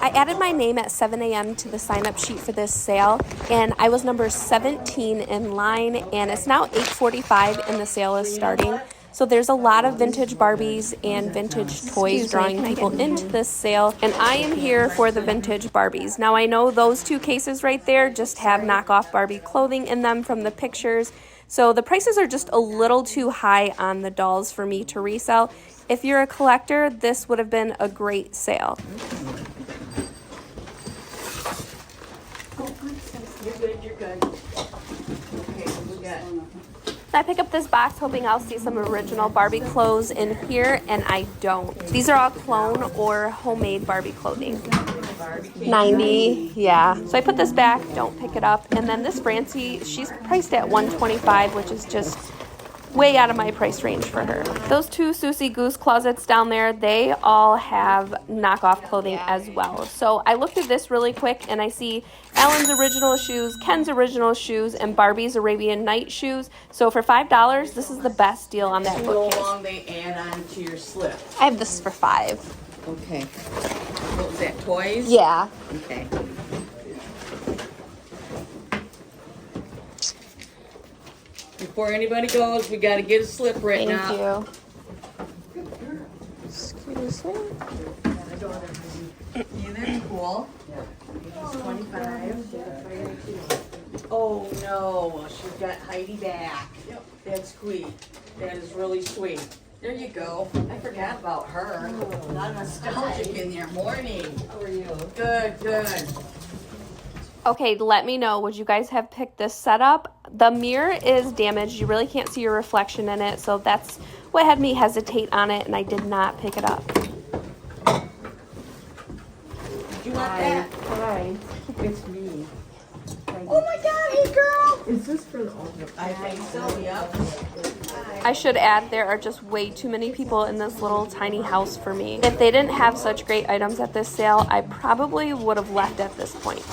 I added my name at 7 a.m. to the sign-up sheet for this sale, and I was number 17 in line, and it's now 8:45 and the sale is starting. So there's a lot of vintage Barbies and vintage toys drawing people into this sale, and I am here for the vintage Barbies. Now I know those two cases right there just have knockoff Barbie clothing in them from the pictures, so the prices are just a little too high on the dolls for me to resell. If you're a collector, this would have been a great sale. You're good. Okay, we got. I pick up this box hoping I'll see some original Barbie clothes in here, and I don't. These are all clone or homemade Barbie clothing. 90, yeah. So I put this back, don't pick it up. And then this Francie, she's priced at $125, which is just way out of my price range for her. Those two Susie Goose closets down there, they all have knockoff clothing as well. So I looked at this really quick and I see Ellen's original shoes, Ken's original shoes, and Barbie's Arabian Night shoes. So for $5, this is the best deal on that bookcase. How long they add on to your slip? I have this for $5. Okay. What was that, toys? Yeah. Okay. Before anybody goes, we got to get a slip right now. Thank you. Excuse me. Yeah, that's cool. It's 25. Oh no, she's got Heidi back. That's sweet. That is really sweet. There you go. I forgot about her. A lot of nostalgic in there. Morning. How are you? Good, good. Okay, let me know. Would you guys have picked this setup? The mirror is damaged. You really can't see your reflection in it, so that's what had me hesitate on it, and I did not pick it up. Did you want that? Hi, it's me. Oh my God, hey girl. Is this for the older? I think so, yep. I should add, there are just way too many people in this little tiny house for me. If they didn't have such great items at this sale, I probably would have left at this point.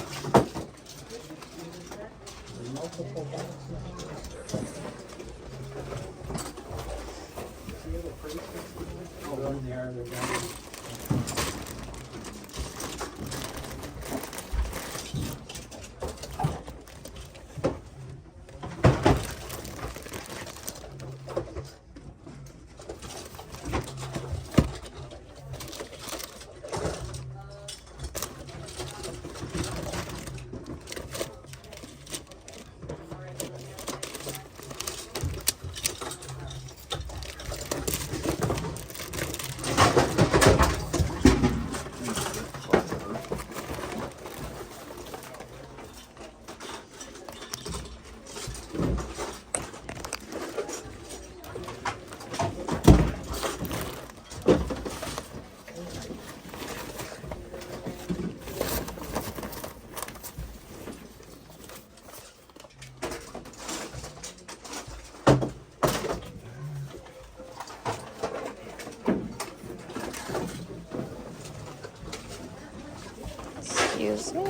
Excuse me.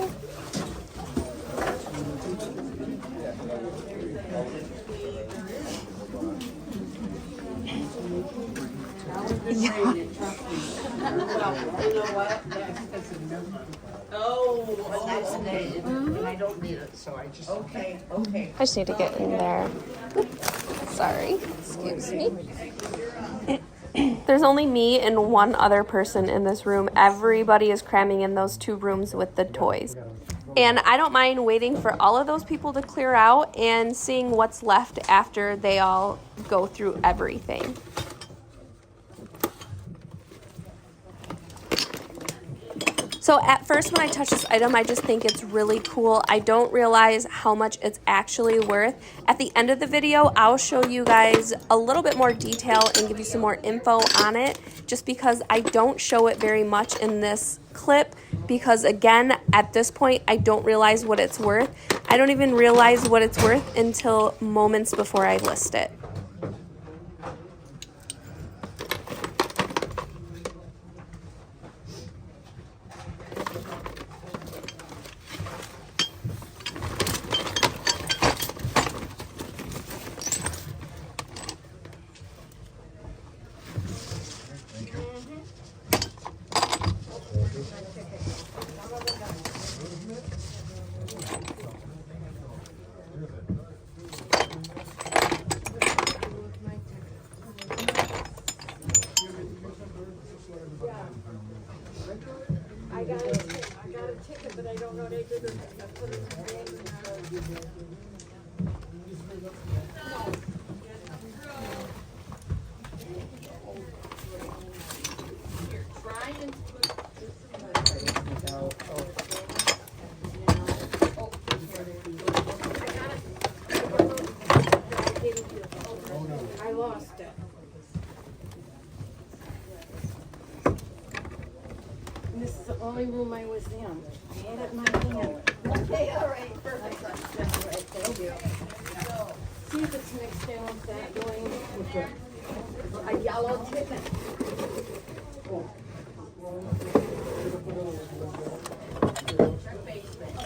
Vaccinated, and I don't need it, so I just. Okay. I just need to get in there. Sorry, excuse me. There's only me and one other person in this room. Everybody is cramming in those two rooms with the toys. And I don't mind waiting for all of those people to clear out and seeing what's left after they all go through everything. So at first when I touch this item, I just think it's really cool. I don't realize how much it's actually worth. At the end of the video, I'll show you guys a little bit more detail and give you some more info on it, just because I don't show it very much in this clip, because again, at this point, I don't realize what it's worth. I don't even realize what it's worth until moments before I list it. I got a ticket, but I don't know what I did with it. I put it in the bag and here, try and I lost it. And this is the only room I was in. I had it in my hand. Okay, all right, perfect. That's right, thank you. See if it's mixed in with that going with a yellow ticket.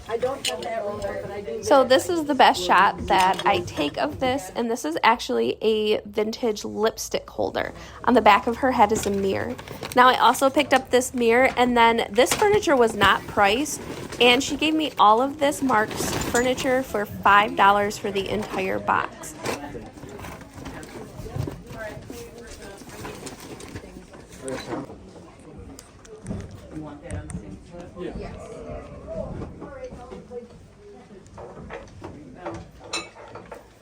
I don't have that ruler, but I do. So this is the best shot that I take of this, and this is actually a vintage lipstick holder. On the back of her head is a mirror. Now I also picked up this mirror, and then this furniture was not priced, and she gave me all of this Mark's furniture for $5 for the entire box. You want that on the same foot? Yes.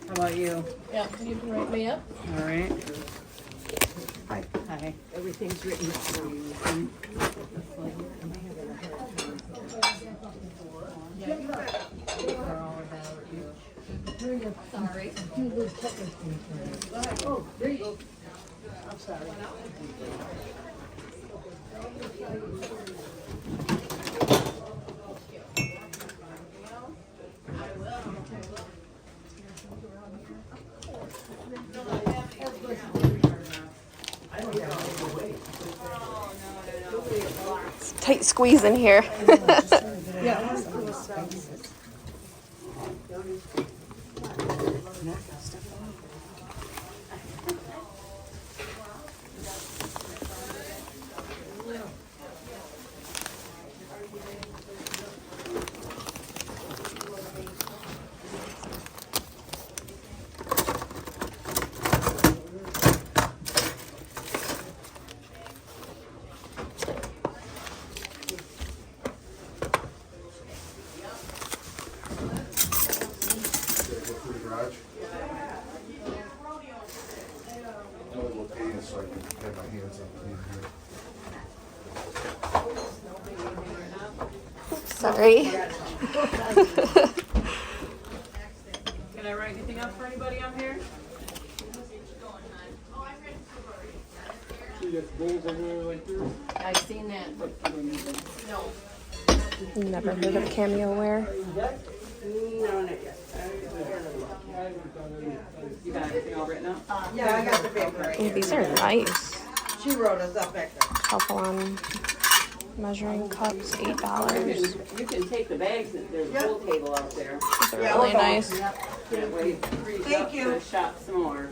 How about you? Yeah, you can write me up. All right. Hi. Hi. Everything's written for you. Sorry. Oh, there you go. I'm sorry. It's a tight squeeze in here. So I can get my hands up in here. Sorry. Can I write anything up for anybody on here? I've seen that. Never heard of cameo wear. You got anything all written up? Yeah, I got the paper. Ooh, these are nice. She wrote us up back there. Teflon measuring cups, $8. You can take the bags, there's a whole table out there. These are really nice. That way it frees Thank up you. to shop some more.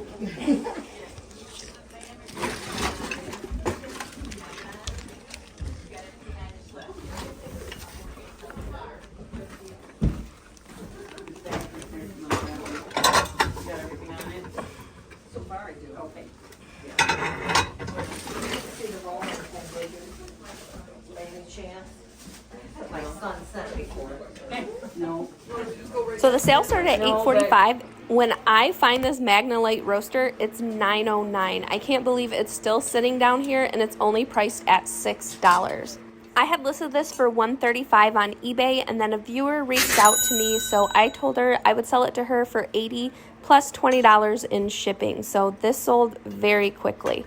My son sent before. No. So the sale started at $8.45. When I find this Magnalite roaster, it's $9.09. I can't believe it's still sitting down here, and it's only priced at $6. I had listed this for $135 on eBay, and then a viewer reached out to me, so I told her I would sell it to her for $80 plus $20 in shipping. So this sold very quickly.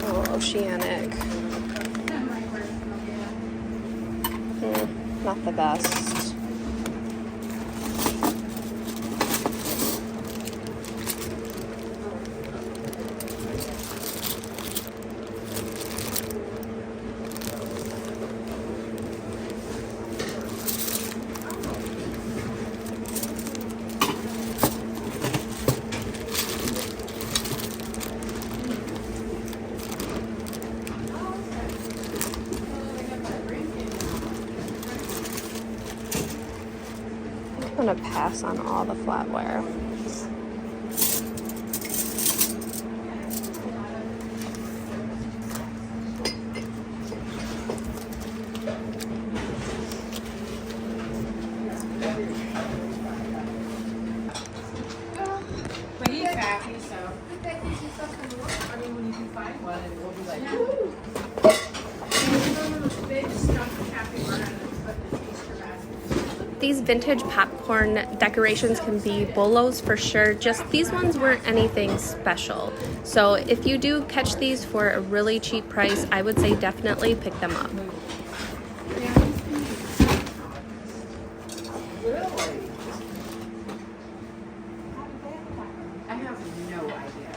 Oh, oceanic. Not the best. I'm gonna pass on all the flatware. But he's happy, so. I mean, when you can find one, it will be like, woo! These vintage popcorn decorations can be bolos for sure. Just these ones weren't anything special. So if you do catch these for a really cheap price, I would say definitely pick them up. I have no idea.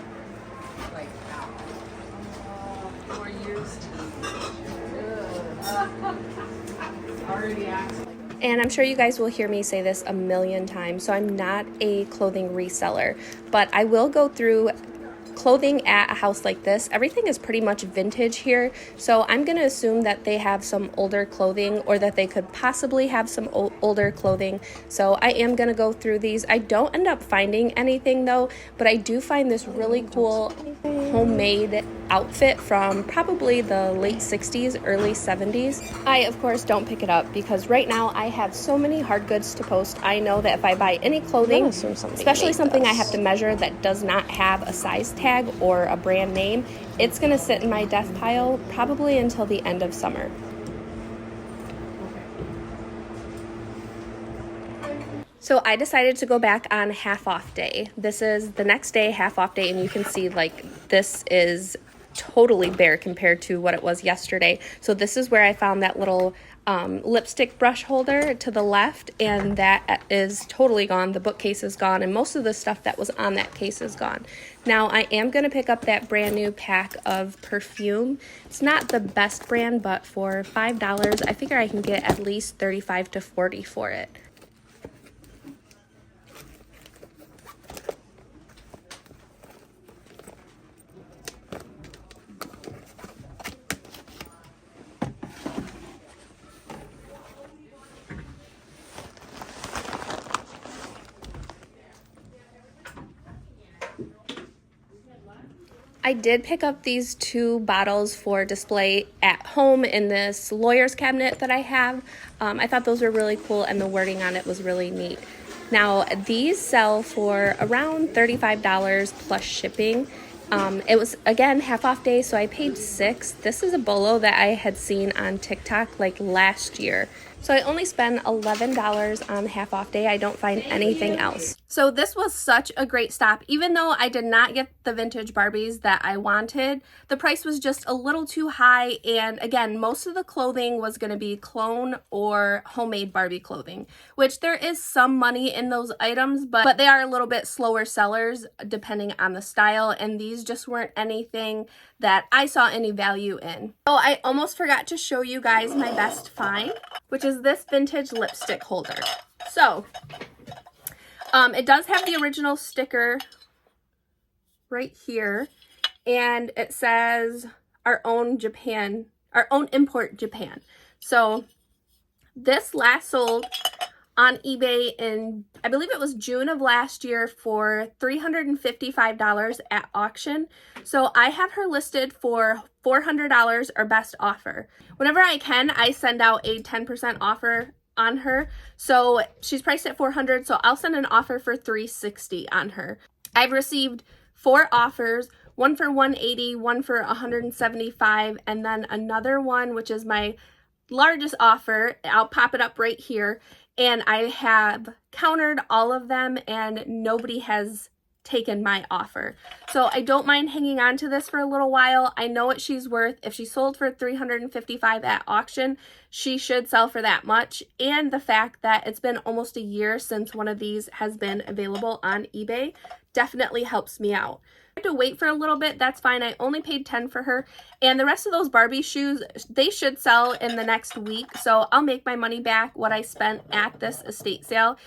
Like, how? 4 years. Already acts like. And I'm sure you guys will hear me say this a million times, so I'm not a clothing reseller, but I will go through clothing at a house like this. Everything is pretty much vintage here, so I'm going to assume that they have some older clothing or that they could possibly have some older clothing. So I am going to go through these. I don't end up finding anything though, but I do find this really cool homemade outfit from probably the late 60s, early 70s. I, of course, don't pick it up because right now I have so many hard goods to post. I know that if I buy any clothing, especially something I have to measure that does not have a size tag or a brand name, it's going to sit in my death pile probably until the end of summer. So I decided to go back on half off day. This is the next day, half off day, and you can see like this is totally bare compared to what it was yesterday. So this is where I found that little lipstick brush holder to the left, and that is totally gone. The bookcase is gone, and most of the stuff that was on that case is gone. Now I am going to pick up that brand new pack of perfume. It's not the best brand, but for $5, I figure I can get at least 35 to 40 for it. I did pick up these 2 bottles for display at home in this lawyer's cabinet that I have. I thought those were really cool, and the wording on it was really neat. Now, these sell for around $35 plus shipping. It was, again, half off day, so I paid $6. This is a bolo that I had seen on TikTok like last year. So I only spend $11 on half off day. I don't find anything else. So this was such a great stop. Even though I did not get the vintage Barbies that I wanted, the price was just a little too high. And again, most of the clothing was going to be clone or homemade Barbie clothing, which there is some money in those items, but they are a little bit slower sellers depending on the style. And these just weren't anything that I saw any value in. Oh, I almost forgot to show you guys my best find, which is this vintage lipstick holder. So it does have the original sticker right here, and it says our own Japan, our own import Japan. So this last sold on eBay in, I believe it was June of last year, for $355 at auction. So I have her listed for $400 or best offer. Whenever I can, I send out a 10% offer on her. So she's priced at $400, so I'll send an offer for $360 on her. I've received 4 offers, one for $180, one for $175, and then another one, which is my largest offer. I'll pop it up right here. and I have countered all of them and nobody has taken my offer. So I don't mind hanging on to this for a little while. I know what she's worth. If she sold for $355 at auction, she should sell for that much. And the fact that it's been almost a year since one of these has been available on eBay definitely helps me out. I have to wait for a little bit, that's fine. I only paid $10 for her, and the rest of those Barbie shoes, they should sell in the next week, so I'll make my money back, what I spent at this estate sale,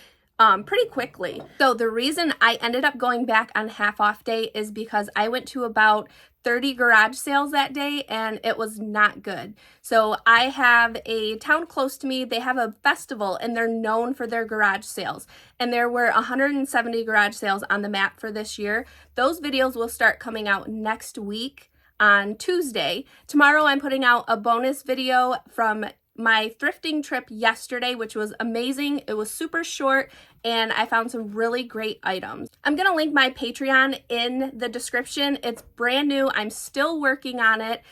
pretty quickly. So the reason I ended up going back on half off day is because I went to about 30 garage sales that day and it was not good. So I have a town close to me, they have a festival and they're known for their garage sales. And there were 170 garage sales on the map for this year. Those videos will start coming out next week on Tuesday. Tomorrow I'm putting out a bonus video from my thrifting trip yesterday, which was amazing. It was super short and I found some really great items. I'm gonna link my Patreon in the description. It's brand new, I'm still working on it.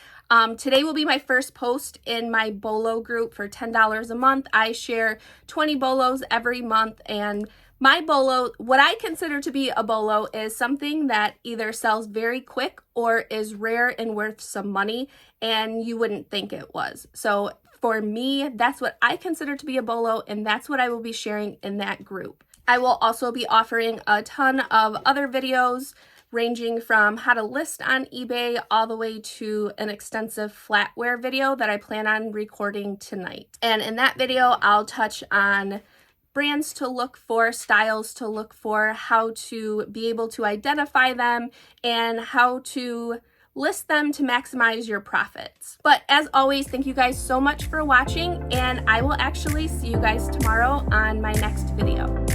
Today will be my first post in my Bolo group for $10 a month. I share 20 Bolos every month, and my Bolo, what I consider to be a Bolo, is something that either sells very quick or is rare and worth some money and you wouldn't think it was. So for me, that's what I consider to be a Bolo, and that's what I will be sharing in that group. I will also be offering a ton of other videos ranging from how to list on eBay all the way to an extensive flatware video that I plan on recording tonight. And in that video, I'll touch on brands to look for, styles to look for, how to be able to identify them, and how to list them to maximize your profits. But as always, thank you guys so much for watching, and I will actually see you guys tomorrow on my next video.